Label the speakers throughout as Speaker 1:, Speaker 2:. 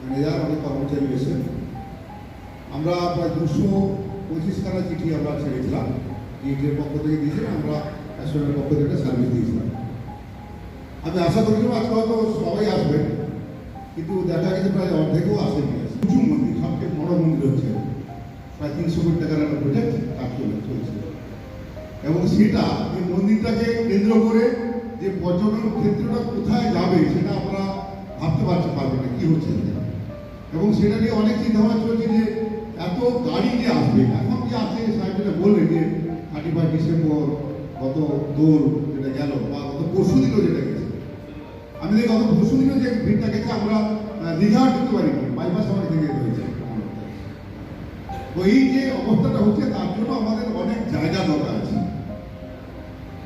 Speaker 1: Manager, অনেক কর্মচারী এসে আমরা প্রায় 225খানা চিঠি আমরা ছেড়েছিলাম। ডিএটির পক্ষ থেকে দিয়েছিলাম, আমরা অ্যাসোসিয়েশনের পক্ষ থেকে সার্ভিস দিয়েছিলাম। আমি আশা করেছিলাম আজকে হয়তো সবাই আসবেন, কিন্তু দেখা গেছে প্রায় অর্ধেকও আসেনি। উঁচু মন্দির, সবচেয়ে বড় মন্দির হচ্ছে প্রায় 300 কোটি টাকার একটা প্রজেক্ট কাজ চলছে, এবং সেটা এই মন্দিরটাকে কেন্দ্র করে যে পর্যটন ক্ষেত্রটা কোথায় যাবে সেটা আমরা ভাবতে পারবো না কি হচ্ছে সেটা। এবং সেটা নিয়ে অনেক চিন্তাভাবনা চলছে যে এত গাড়ি যে আসবে, এখন যে আছে সাহেবরা বললেন যে 31 ডিসেম্বর গত দৌড় যেটা গেল বা গত পরশু দিনও যেটা গেছে, আমি দেখি গত পরশু দিনও যে ভিড়টা গেছে আমরা দীঘা ঢুকতে পারিনি, বাইপাস আমার থেকে হয়েছে। তো এই যে অবস্থাটা হচ্ছে তার জন্য আমাদের অনেক জায়গা দরকার আছে,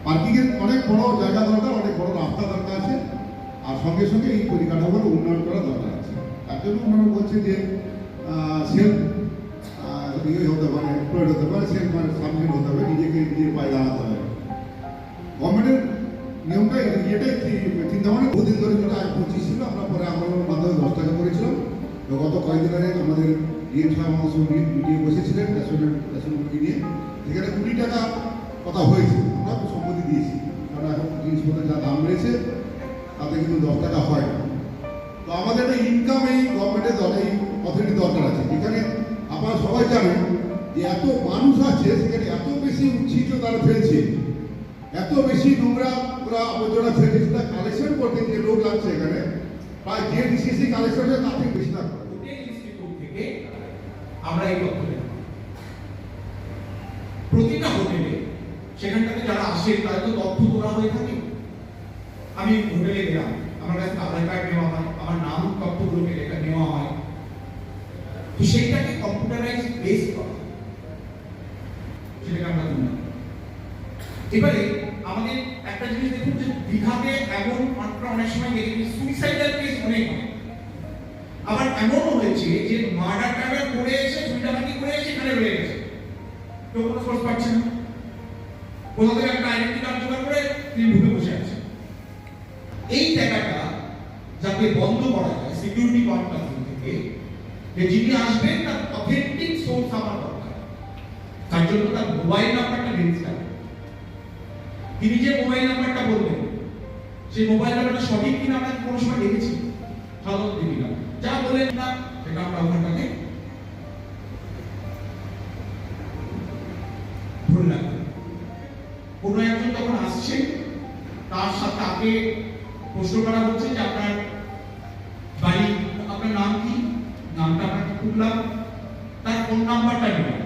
Speaker 1: পার্কিংয়ের অনেক বড় জায়গা দরকার, অনেক বড় রাস্তা দরকার আছে, আর সঙ্গে সঙ্গে এই পরিকাঠামোর উন্নয়ন করা দরকার আছে। তার জন্য ওনারা বলছে যে সেলফ হতে পারে, এমপ্লয়েড হতে পারে, সেলফ সাবমিট হতে হবে, নিজেকে নিজের পায়ে দাঁড়াতে হবে। গভর্নমেন্টের নিয়মটা এটাই চিন্তা ভাবনা বহুদিন ধরে, যেটা 25 ছিল, আমরা পরে আন্দোলনের মাধ্যমে 10 টাকা করেছিলাম। তো গত কয়েকদিন আগে আমাদের ডিএম সাহেব আমার সঙ্গে মিটিয়ে বসেছিলেন ন্যাশনাল নিয়ে, যেখানে 20 টাকা কথা হয়েছে, আমরা তো সম্মতি দিয়েছি, কারণ এখন জিনিসপত্রের যা দাম রয়েছে তাতে কিন্তু 10 টাকা হয় না। তো আমাদের একটা ইনকাম এই গভর্নমেন্টের এই অথরিটি দরকার আছে, যেখানে আপনারা সবাই জানেন যে এত মানুষ আছে, সেখানে এত বেশি উচ্ছিষ্ট তারা ফেলছে, এত বেশি নোংরা ওরা আবর্জনা ফেলছে, সেটা কালেকশন করতে যে লোক লাগছে এখানে, প্রায় যে ডিসিসি কালেকশন হচ্ছে তার থেকে বেশি না
Speaker 2: থেকে আমরা এই তথ্য দেব প্রতিটা হোটেলে, সেখানটাতে যারা আসে তাদের তো তথ্য তোলা হয়ে থাকে। আমি হোটেলে গেলাম, আমার কাছে আধার কার্ড নেওয়া হয়, আমার নাম তথ্যগুলোকে লেখা নেওয়া হয়, তো সেইটাকে কম্পিউটারাইজ বেস করা, সেটাকে আমরা তুলনা। এবারে আমাদের একটা জিনিস দেখুন যে দীঘাতে এমন মাত্রা অনেক সময় দেখি সুইসাইডাল কেস অনেক হয়, আবার এমনও হয়েছে যে মার্ডার করে এসে চুরিটামাটি করে এসে এখানে রয়ে গেছে, কেউ কোনো সোর্স পাচ্ছে না, কোথা থেকে একটা আইডেন্টি কার্ড জোগাড় করে তিনি ঢুকে বসে আছে। এই জায়গাটা যাতে বন্ধ করা যায় সিকিউরিটি পয়েন্ট অফ ভিউ থেকে, যে যিনি আসবেন তার অথেন্টিক সোর্স আমার দরকার, তার জন্য তার মোবাইল নাম্বারটা রেজিস্টার, তিনি যে মোবাইল নাম্বারটা বলবেন সেই মোবাইল নাম্বারটা সঠিক কিনা আমরা কোনো সময় দেখেছি, সাধারণত দেখি না, যা বলেন না সেটা আমরা ওখানটাকে ভুল রাখবো। কোনো একজন যখন আসছে তার সাথে আগে প্রশ্ন করা হচ্ছে যে আপনার বাড়ি, আপনার নাম কি, নামটা আপনাকে খুললাম, তার ফোন নাম্বারটা নিলাম,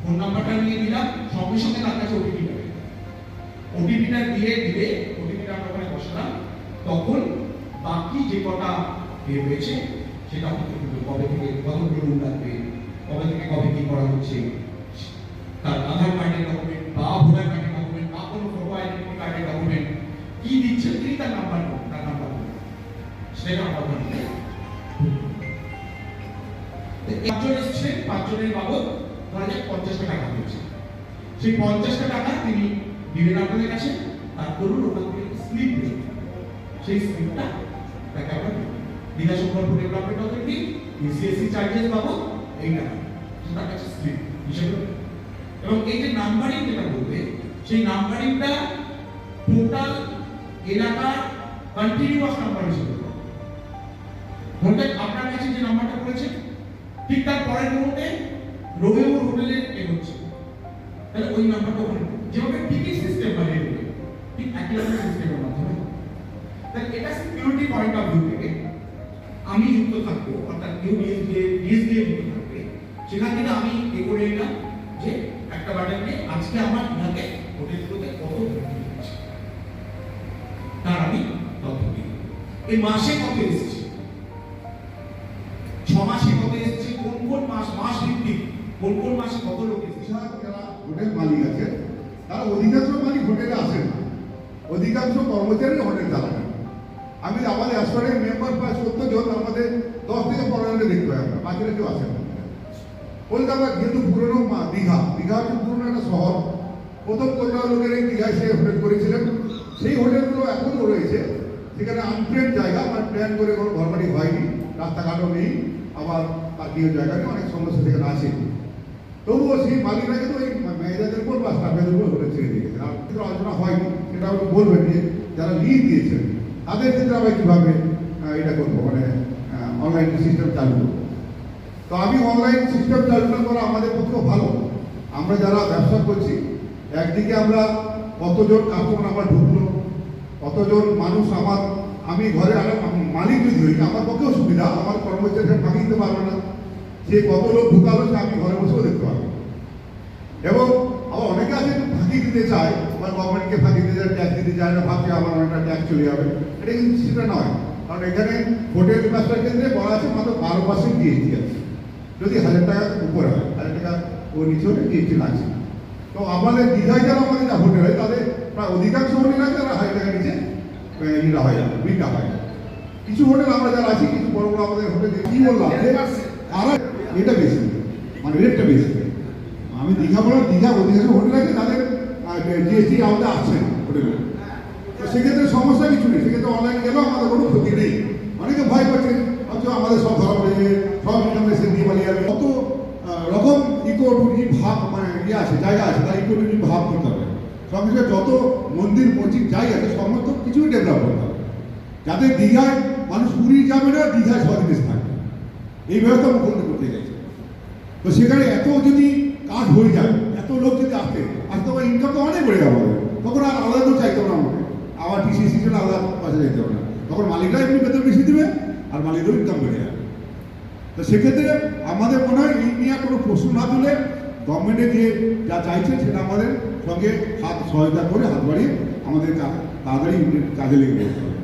Speaker 2: ফোন নাম্বারটা নিয়ে দিলাম, সঙ্গে সঙ্গে তার কাছে ওটিপি যাবে, ওটিপিটা দিয়ে দিলে ওটিপিটা আমরা ওখানে বসালাম, তখন বাকি যে কটা বের হয়েছে সেটা কবে থেকে কতগুলো রুম লাগবে, কবে থেকে কবে কি করা হচ্ছে, তার আধার কার্ডের ডকুমেন্ট বা ভোটার কার্ডের ডকুমেন্ট বা কোনো ফটো আইডেন্টি কার্ডের ডকুমেন্ট কি দিচ্ছেন তিনি, তার নাম্বার সেটা আমরা ওখানে 5 জন এসছে, 5 জনের বাবদ ধরা যাক 50 টাকা হয়েছে, সেই 50 টাকা তিনি দিলেন আপনাদের কাছে, আর করুন ওখান থেকে স্লিপ দেবেন, সেই স্লিপটা তাকে আমরা দীঘা সংকল্প ডেভেলপমেন্ট অথরিটি ইসিএসসি চার্জেস বাবদ এই টাকা তার কাছে স্লিপ হিসেবে, এবং এই যে নাম্বারিং যেটা বলবে সেই নাম্বারিংটা টোটাল এলাকার কন্টিনিউয়াস নাম্বার হিসেবে, ধরতে আপনার কাছে যে নাম্বারটা পড়েছে ঠিক তার পরের মুহূর্তে রবিউর হোটেলে এ হচ্ছে, তাহলে ওই নাম্বারটা ওখানে যেভাবে টিকিট সিস্টেম বানিয়ে দেবে ঠিক একই রকম সিস্টেমের মাধ্যমে, তাহলে এটা সিকিউরিটি পয়েন্ট অফ ভিউ থেকে আমি যুক্ত থাকবো, অর্থাৎ কেউ ডিএস দিয়ে যুক্ত থাকবে, সেখান থেকে আমি এ করে নিলাম যে একটা বাটনে আজকে আমার ইহাকে হোটেলগুলোতে কত হচ্ছে তার আমি তথ্য দিই, এই মাসে কত এসেছে, 6 মাসে কত এসেছে, কোন কোন মাস ভিত্তিক কোন কোন মাসে কত লোক এসেছে।
Speaker 1: যারা হোটেল মালিক আছে তারা অধিকাংশ মালিক হোটেলে আসেন না, অধিকাংশ কর্মচারী হোটেল চালান। আমি আমাদের অ্যাসোসিয়েশনের মেম্বার প্রায় 70 জন, আমাদের 10 থেকে 15 জনকে দেখতে হয়, আমরা বাকিরা কেউ আসেন না। কলকাতা যেহেতু পুরনো দীঘা হচ্ছে পুরনো একটা শহর, প্রথম কলকাতা লোকের এই দীঘায় সে হোটেল করেছিলেন, সেই হোটেলগুলো এখনও রয়েছে, সেখানে আনপ্ল্যান জায়গা, মানে প্ল্যান করে কোনো ঘরবাড়ি হয়নি, রাস্তাঘাটও নেই, আবার পার্কিংয়ের জায়গা নেই, অনেক সমস্যা সেখানে আছে। তবুও সেই মালিকরা কিন্তু ওই ম্যানেজারদের উপর বা স্টাফের উপর হোটেল ছেড়ে দিয়েছে। আর কিন্তু আলোচনা হয়নি, সেটা আপনি বলবেন যে যারা লিজ দিয়েছেন তাদের ক্ষেত্রে আমরা কীভাবে এটা করবো, মানে অনলাইন সিস্টেম চালু করবো। তো আমি অনলাইন সিস্টেম চালু না করা আমাদের পক্ষেও ভালো। আমরা যারা ব্যবসা করছি, একদিকে আমরা কতজন কাস্টমার আমার ঢুকলো, কতজন মানুষ আমি ঘরে মালিক যদি হই, আমার পক্ষেও সুবিধা, আমার কর্মচারীরা ফাঁকি দিতে পারবে না, সে কত লোক ঢুকালো সে আমি ঘরে বসেও দেখতে পাবো। এবং আবার অনেকে আছে ফাঁকি দিতে চায়, বা গভর্নমেন্টকে ফাঁকি দিতে চায়, ট্যাক্স দিতে চায় না, ভাবছে আমার অনেকটা ট্যাক্স চলে যাবে। এটা কিন্তু সেটা নয়, কারণ এখানে হোটেল ব্যবসার ক্ষেত্রে বলা আছে মাত্র 12% জিএসটি আছে, যদি 1000 টাকা উপরে হয়, 1000 টাকা ও নিচে হলে জিএসটি লাগছে। তো আমাদের দীঘায় যারা আমাদের যা হোটেল হয় তাদের প্রায় অধিকাংশ হোটেল আছে যারা 1000 টাকা নিচে এটা হয় না, বিলটা হয় না। কিছু হোটেল আমরা যারা আছি, কিছু বড় বড় আমাদের হোটেল কি বললাম আর এটা বেশি, মানে রেটটা বেশি। আমি দীঘা বললাম, দীঘা অধিকাংশ হোটেল আছে তাদের জিএসটি আমাদের আসছে না হোটেলে। তো সেক্ষেত্রে সমস্যা কিছু নেই, সেক্ষেত্রে অনলাইন গেলেও আমাদের কোনো ক্ষতি নেই। অনেকে ভয় করছে, হয়তো আমাদের সব ধরা পড়েছে, সব ইনকামেশন দিয়ে পালিয়ে যাবে, কত রকম ইকো টুরিজম ভাব, মানে আছে, জায়গা আছে, তার ইকো টুরিজম ভাব করতে হবে। সব কিছু যত মন্দির মসজিদ যাই আছে সমস্ত কিছুই ডেভেলপ করতে হবে, যাতে দীঘায় মানুষ পুরী যাবে না, দীঘায় স্বাধীন থাকবে, এই ব্যবস্থা মুখ্যমন্ত্রী করতে গেছে। তো সেখানে এত যদি কাজ হয়ে যায়, এত লোক যদি আসতে আমার ইনকাম তো অনেক বেড়ে যাবে, তখন আর আলাদা তো চাইতে হবে আমাকে, আবার টিসিসি জন্য আলাদা পয়সা চাইতে হবে না, তখন মালিকরা একটু বেতন বেশি দেবে আর মালিকদেরও ইনকাম বেড়ে যাবে। তো সেক্ষেত্রে আমাদের মনে হয় এই নিয়ে কোনো প্রশ্ন না তুলে গভর্নমেন্টে দিয়ে যা চাইছে সেটা আমাদের সঙ্গে হাত সহায়তা করে, হাত বাড়িয়ে আমাদের তাড়াতাড়ি কাজে লেগে পড়তে হবে।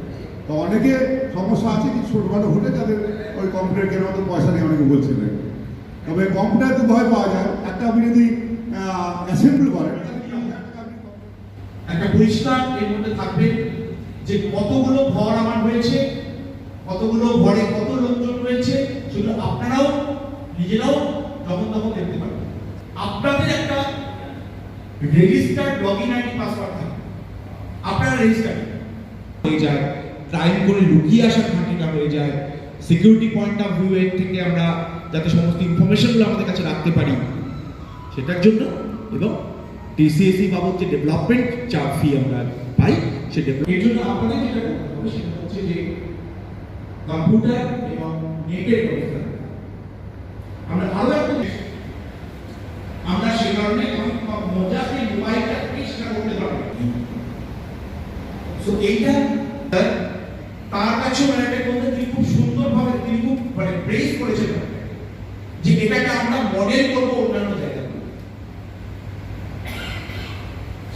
Speaker 1: তো অনেকে সমস্যা আছে, কিছু ছোটোখাটো হোটেল যাদের ওই কম্পিউটার কেনার মতো পয়সা নেই, অনেকে বলছে না। তবে কম্পিউটার তো ভয় পাওয়া যায়, একটা আপনি যদি অ্যাসেম্বল করেন,
Speaker 2: একটা পরিষ্কার এর মধ্যে থাকবে যে কতগুলো ঘর আমার হয়েছে, কতগুলো ঘরে কত লোকজন রয়েছে, সেগুলো আপনারাও নিজেরাও যখন তখন দেখতে পারবেন। আপনাদের একটা রেজিস্টার্ড লগইন আইডি পাসওয়ার্ড থাকবে, আপনারা রেজিস্টার হয়ে যায়, ক্রাইম করে লুকিয়ে আসার ঘটনা হয়ে যায়, সিকিউরিটি পয়েন্ট অফ ভিউ এর থেকে আমরা যাতে সমস্ত ইনফরমেশনগুলো আমাদের কাছে রাখতে পারি সেটার জন্য, এবং টিসিএসি বাবদ যে ডেভেলপমেন্ট যা ফি আমরা পাই সে এর জন্য আপনাদের যেটা করতে হবে সেটা হচ্ছে যে কম্পিউটার এবং নেটের ব্যবস্থা আমরা আরো একটা আমরা সে কারণে মজাকে মোবাইলটা চেষ্টা করতে পারবো। সো এইটা তার কাছে ম্যানেজমেন্ট করতে তিনি খুব সুন্দরভাবে তিনি খুব মানে ব্রেস করেছেন যে এটাকে আমরা মডেল করবো অন্যান্য জায়গায়।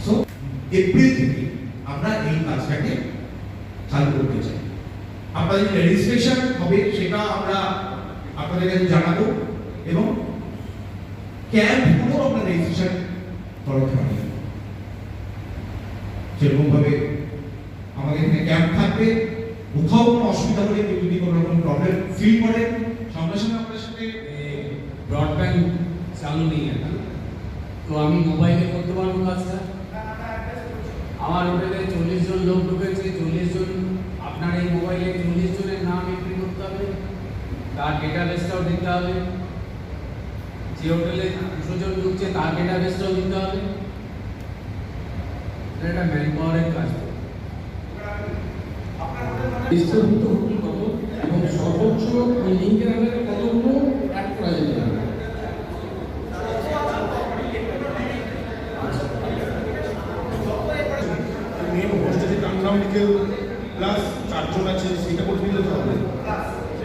Speaker 2: সো এপ্রিল থেকে আমরা এই কাজটাকে চালু করতে চাই। আপনাদের রেজিস্ট্রেশন হবে সেটা আমরা আপনাদের কাছে জানাবো, এবং ক্যাম্পগুলো আমরা রেজিস্ট্রেশন করাতে পারি। সেরকম ভাবে আমাদের এখানে ক্যাম্প থাকবে, কোথাও কোনো অসুবিধা হলে কেউ যদি কোনো রকম প্রবলেম ফিল করেন সঙ্গে সঙ্গে আপনার সাথে
Speaker 3: ব্রডব্যান্ড চালু নেই এখন, তো আমি মোবাইলে করতে পারবো কাজটা। আমার হোটেলে 40 জন লোক ঢুকেছে, 40 জন আপনার এই মোবাইলে 40 জনের নাম এন্ট্রি করতে হবে, তার ডেটাবেসটাও দিতে হবে। যে হোটেলে 200 জন ঢুকছে তার ডেটাবেসটাও দিতে হবে। এটা ম্যান পাওয়ারের কাজ।
Speaker 4: বিস্তারিত হোটেল কত এবং সর্বোচ্চ ওই লিঙ্কের আধারে কতগুলো অ্যাড করা যেতে পারে?
Speaker 5: মেন হোস্টে যে টার্মিনাল প্লাস 4 জন আছে সেটা করে দিলে তো হবে,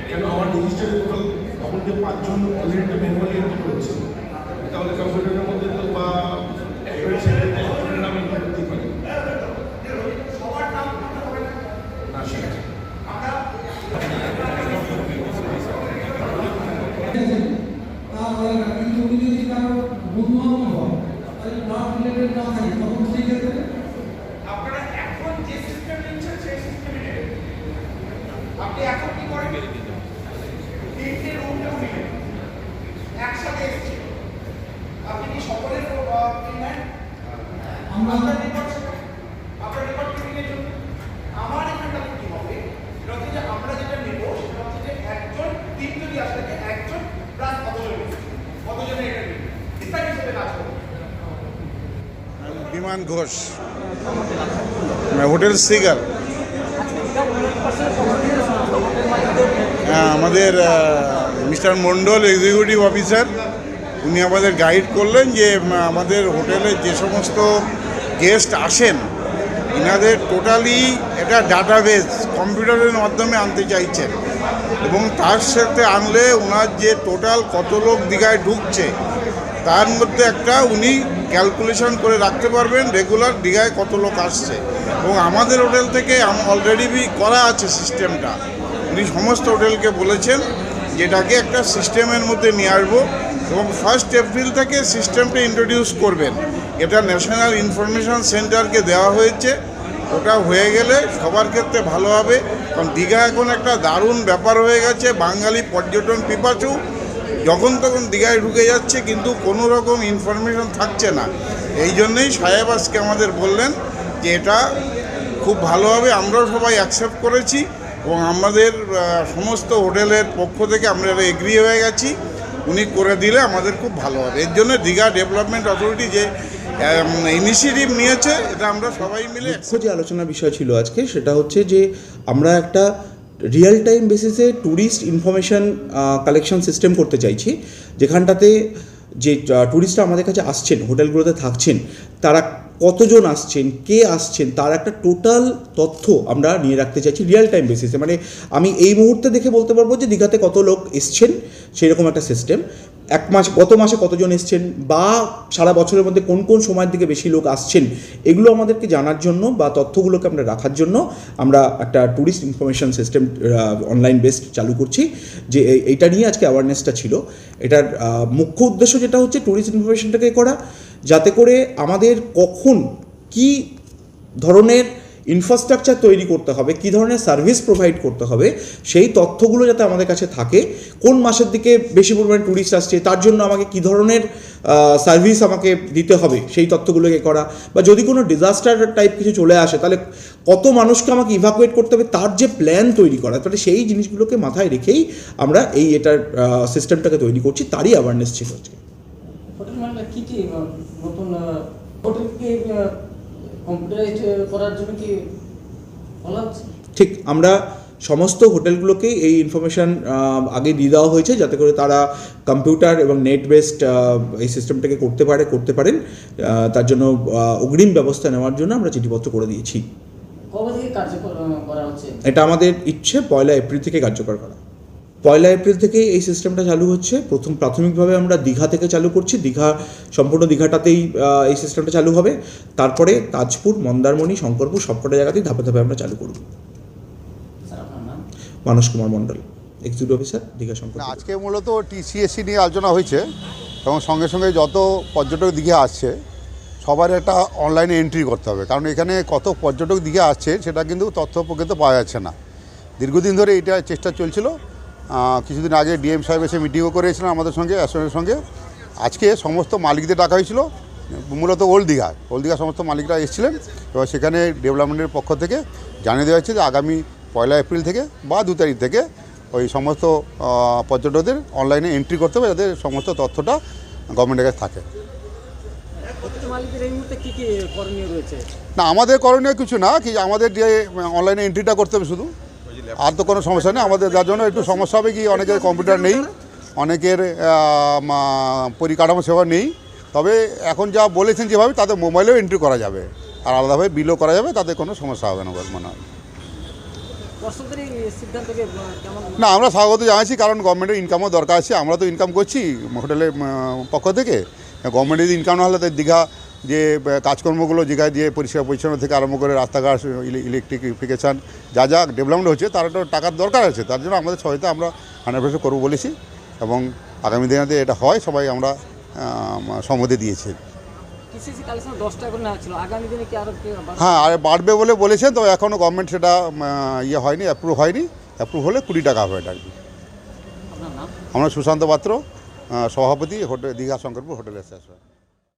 Speaker 5: কেন আমার রেজিস্টারে টোটাল তখন যে 5 জন অলরেডি একটা ম্যানুয়ালি এন্ট্রি করছে, তাহলে কম্পিউটারের মধ্যে তো বা একজনের নাম এন্ট্রি করতে পারে না সেটা
Speaker 4: কিন্তু উনি যদি কারো বন্ধু বান্ধব হয় তাহলে ব্লড রিলেটেড না থাকে তখন সেই ক্ষেত্রে
Speaker 6: আপনারা এখন যে সিস্টেম নিচ্ছেন সেই সিস্টেমে নেবেন। আপনি এখন কি করেন, তিনটে রুম নিলেন, একসাথে এসছে, আপনি কি সকলের নেন? আপনার রেকর্ড আপনার রেকর্ড কিপিংয়ের জন্য আমার এখানটাতে কি হবে, সেটা হচ্ছে যে আমরা যেটা নেব সেটা হচ্ছে যে একজন জন্য এটা নিই স্টাফ হিসেবে কাজ করবো।
Speaker 7: বিমান ঘোষ, হোটেল সিগার। হ্যাঁ, আমাদের মিস্টার মণ্ডল এক্সিকিউটিভ অফিসার, উনি আমাদের গাইড করলেন যে আমাদের হোটেলে যে সমস্ত গেস্ট আসেন ইনাদের টোটালি একটা ডাটাবেস কম্পিউটারের মাধ্যমে আনতে চাইছেন, এবং তার সাথে আনলে ওনার যে টোটাল কত লোক দীঘায় ঢুকছে তার মধ্যে একটা উনি ক্যালকুলেশন করে রাখতে পারবেন রেগুলার দীঘায় কত লোক আসছে। এবং আমাদের হোটেল থেকে অলরেডি করা আছে সিস্টেমটা। উনি সমস্ত হোটেলকে বলেছেন যেটাকে একটা সিস্টেমের মধ্যে নিয়ে আসবো, এবং 1 এপ্রিল থেকে সিস্টেমটা ইন্ট্রোডিউস করবেন। এটা ন্যাশনাল ইনফরমেশন সেন্টারকে দেওয়া হয়েছে, ওটা হয়ে গেলে সবার ক্ষেত্রে ভালো হবে। কারণ দীঘা এখন একটা দারুণ ব্যাপার হয়ে গেছে, বাঙালি পর্যটন পিপাসু যখন তখন দীঘায় ঢুকে যাচ্ছে, কিন্তু কোনো রকম ইনফরমেশন থাকছে না। এই জন্যই সাহেব আজকে আমাদের বললেন যে এটা খুব ভালো হবে। আমরাও সবাই অ্যাকসেপ্ট করেছি, এবং আমাদের সমস্ত হোটেলের পক্ষ থেকে আমরা এগ্রি হয়ে গেছি। উনি করে দিলে আমাদের খুব ভালো হবে। এর জন্য দীঘা ডেভেলপমেন্ট অথরিটি যে ইনিশিয়েটিভ নিয়েছে, এটা আমরা সবাই মিলে।
Speaker 8: যে আলোচনার বিষয় ছিল আজকে সেটা হচ্ছে যে আমরা একটা রিয়েল টাইম বেসিসে ট্যুরিস্ট ইনফরমেশান কালেকশন সিস্টেম করতে চাইছি, যেখানটাতে যে ট্যুরিস্টরা আমাদের কাছে আসছেন, হোটেলগুলোতে থাকছেন, তারা কতজন আসছেন, কে আসছেন, তার একটা টোটাল তথ্য আমরা নিয়ে রাখতে চাইছি রিয়েল টাইম বেসিসে। মানে আমি এই মুহূর্তে দেখে বলতে পারবো যে দীঘাতে কত লোক এসছেন, সেরকম একটা সিস্টেম। গত মাসে কতজন এসছেন, বা সারা বছরের মধ্যে কোন কোন সময়ের দিকে বেশি লোক আসছেন, এগুলো আমাদেরকে জানার জন্য বা তথ্যগুলোকে আমরা রাখার জন্য আমরা একটা tourist information system online based চালু করছি। যে এইটা নিয়ে আজকে অ্যাওয়ারনেসটা ছিল। এটার মুখ্য উদ্দেশ্য যেটা হচ্ছে ট্যুরিস্ট ইনফরমেশনটাকে করা, যাতে করে আমাদের কখন কি ধরনের ইনফ্রাস্ট্রাকচার তৈরি করতে হবে, কী ধরনের সার্ভিস প্রোভাইড করতে হবে, সেই তথ্যগুলো যাতে আমাদের কাছে থাকে। কোন মাসের দিকে বেশি পরিমাণে ট্যুরিস্ট আসছে, তার জন্য আমাকে কী ধরনের সার্ভিস আমাকে দিতে হবে, সেই তথ্যগুলোকে করা। বা যদি কোনো ডিজাস্টার টাইপ কিছু চলে আসে, তাহলে কত মানুষকে আমাকে ইভাকুয়েট করতে হবে, তার যে প্ল্যান তৈরি করা, তাহলে সেই জিনিসগুলোকে মাথায় রেখেই আমরা এটার সিস্টেমটাকে তৈরি করছি। তারই অ্যাওয়ারনেস ছিল আজকে।
Speaker 4: হোটেল মানে কি কি নতুন হোটেলকে কম্পিউটারাইজড করার জন্য কি বলা হচ্ছে? ঠিক, আমরা সমস্ত হোটেলগুলোকেই এই ইনফরমেশান আগে দিয়ে দেওয়া হয়েছে, যাতে করে তারা কম্পিউটার এবং নেট বেসড এই সিস্টেমটাকে করতে পারেন। তার জন্য অগ্রিম ব্যবস্থা নেওয়ার জন্য আমরা চিঠিপত্র করে দিয়েছি। কবে থেকে কার্যকর করা হচ্ছে?
Speaker 8: এটা আমাদের ইচ্ছে 1 এপ্রিল থেকে কার্যকর করা। 1 এপ্রিল থেকে এই সিস্টেমটা চালু হচ্ছে। প্রাথমিকভাবে আমরা দীঘা থেকে চালু করছি। সম্পূর্ণ দীঘাটাতেই এই সিস্টেমটা চালু হবে। তারপরে তাজপুর, মন্দারমণি, শঙ্করপুর সবকটা জায়গাতেই ধাপে ধাপে আমরা চালু করব। মানস কুমার মণ্ডল, এক্সিকিউটিভ অফিসার, দীঘা শঙ্করপুর।
Speaker 1: আজকে মূলত টিসিএসসি নিয়ে আলোচনা হয়েছে, এবং সঙ্গে সঙ্গে যত পর্যটক দীঘা আসছে সবার একটা অনলাইনে এন্ট্রি করতে হবে। কারণ এখানে কত পর্যটক দীঘা আসছে সেটা কিন্তু তথ্য প্রকৃত পাওয়া যাচ্ছে না। দীর্ঘদিন ধরে এটা চেষ্টা চলছিল। কিছুদিন আগে ডিএম সাহেব এসে মিটিংও করেছিলেন আমাদের সঙ্গে, অ্যাসোসিয়েশনের সঙ্গে। আজকে সমস্ত মালিকদের ডাকা হয়েছিল, মূলত ওল্ড দীঘা সমস্ত মালিকরা এসেছিলেন, এবং সেখানে ডেভেলপমেন্টের পক্ষ থেকে জানিয়ে দেওয়া হচ্ছে যে আগামী 1 এপ্রিল থেকে বা 2 তারিখ থেকে ওই সমস্ত পর্যটকদের অনলাইনে এন্ট্রি করতে হবে, যাতে সমস্ত তথ্যটা গভর্নমেন্টের কাছে থাকে। না, আমাদের করণীয় কিছু না, কি আমাদের যে অনলাইনে এন্ট্রিটা করতে হবে শুধু, আর তো কোনো সমস্যা নেই। আমাদের যার জন্য একটু সমস্যা হবে কি, অনেকের কম্পিউটার নেই, অনেকের পরিকাঠামো সেবা নেই। তবে এখন যা বলেছেন যেভাবে, তাতে মোবাইলেও এন্ট্রি করা যাবে, আর আলাদাভাবে বিলও করা যাবে, তাতে কোনো সমস্যা হবে না বলে মনে হয়। না, আমরা স্বাগত জানাচ্ছি, কারণ গভর্নমেন্টের ইনকামও দরকার আছে। আমরা তো ইনকাম করছি হোটেলের পক্ষ থেকে। গভর্নমেন্টের যদি ইনকাম না হলে তাই দীঘা যে কাজকর্মগুলো, দীঘায় যে পরিষ্কার পরিচ্ছন্ন থেকে আরম্ভ করে রাস্তাঘাট, ইলেকট্রিফিকেশান যা ডেভেলপমেন্ট হচ্ছে, তার একটা টাকার দরকার আছে। তার জন্য আমাদের সহায়তা আমরা 100% করবো বলেছি, এবং আগামী দিনে এটা হয় সবাই আমরা সম্মতি দিয়েছি। হ্যাঁ, আর বাড়বে বলে বলেছেন, তো এখনও গভর্নমেন্ট সেটা হয়নি, অ্যাপ্রুভ হয়নি। অ্যাপ্রুভ হলে 20 টাকা হবে এটা আর কি। আমরা সুশান্ত পাত্র, সভাপতি, দীঘা শঙ্করপুর হোটেল অ্যাসোসিয়েশন।